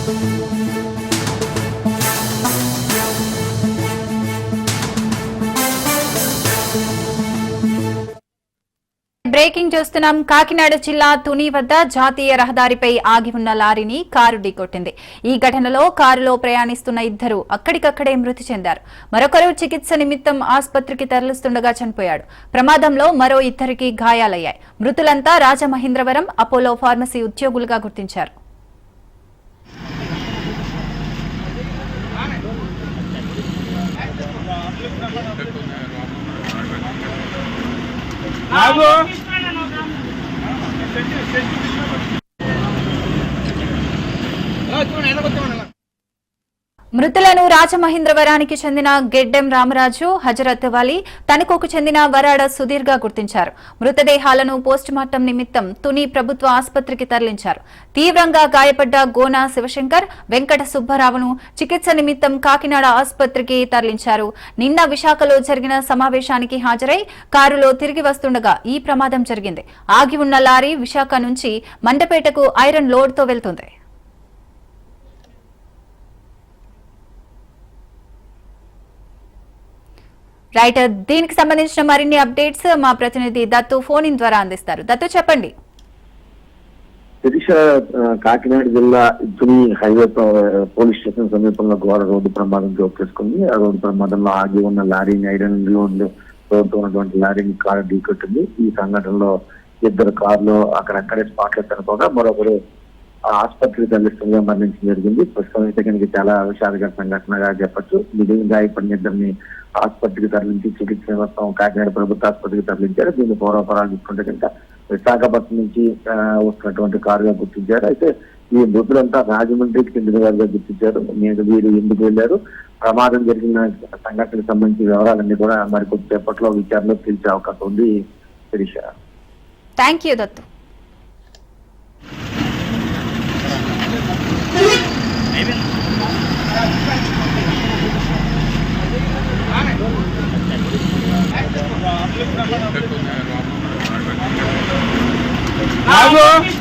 Breaking చూస్తున్నాం. కాకినాడ జిల్లా తుని వద్ద జాతీయ రహదారిపై ఆగి ఉన్న లారీని కారు ఢీకొట్టింది. ఈ ఘటనలో కారులో ప్రయాణిస్తున్న ఇద్దరు అక్కడికక్కడే మృతి చెందారు. మరొకరు చికిత్స నిమిత్తం ఆసుపత్రికి తరలిస్తుండగా చనిపోయాడు. ప్రమాదంలో మరో ఇద్దరికి గాయాలయ్యాయి. మృతులంతా రాజమహేంద్రవరం అపోలో ఫార్మసీ ఉద్యోగులుగా గుర్తించారు. మృతులను రాజమహేంద్రవరానికి చెందిన గెడ్డెం రామరాజు, హజరత్ వలి, తణుకుకు చెందిన వరాడ సుధీర్ గా గుర్తించారు. మృతదేహాలను పోస్టుమార్టం నిమిత్తం తుని ప్రభుత్వ ఆసుపత్రికి తరలించారు. తీవ్రంగా గాయపడ్డ గోనా శివశంకర్, వెంకట సుబ్బారావును చికిత్స నిమిత్తం కాకినాడ ఆసుపత్రికి తరలించారు. నిన్న విశాఖలో జరిగిన సమావేశానికి హాజరై కారులో తిరిగి వస్తుండగా ఈ ప్రమాదం జరిగింది. ఆగి ఉన్న లారీ విశాఖ నుంచి మండపేటకు ఐరన్ లోడ్ తో వెళ్తుంది. రైట్, దీనికి సంబంధించిన మరిన్ని అప్డేట్స్ మా ప్రతినిధి దత్తు ఫోన్ ఇన్ ద్వారా అందిస్తారు. దత్తు, చెప్పండి. కాకినాడ జిల్లా తుని హైవే పోలీస్ స్టేషన్ సమీపంలో ఘోర రోడ్డు ప్రమాదం చోటు చేసుకుంది. ఆ రోడ్డు ప్రమాదంలో ఆగి ఉన్న లారీని, ఐరన్ లోడ్లు రోడ్డు ఉన్నటువంటి లారీని కారు ఢీకొట్టింది. ఈ సంఘటనలో ఇద్దరు కారులో అక్కడక్కడే స్పాట్ లో చనిపోగా మరొకరు ఆసుపత్రికి తరలిస్తుండగా మరణించడం జరిగింది. ప్రస్తుతం అయితే కనుక చాలా విషాదకర సంఘటనగా చెప్పొచ్చు. నిజంగా గాయపడిన ఇద్దరిని ఆసుపత్రికి తరలించి చికిత్స నిమిత్తం కాకినాడ ప్రభుత్వ ఆసుపత్రికి తరలించారు. దీన్ని పూర్వపరాలు తీసుకుంటే కనుక విశాఖపట్నం నుంచి వస్తున్నటువంటి కారుగా గుర్తించారు. అయితే ఈ మృతులంతా రాజమండ్రికి చెందిన వారుగా గుర్తించారు. వీరు ఎందుకు వెళ్లారు, ప్రమాదం జరిగిన సంఘటనకు సంబంధించిన వివరాలన్నీ కూడా మరి కొద్దిసేపట్లో విచారణలో తెలిసే అవకాశం ఉంది. Sirisha, thank you Dattu. Bravo!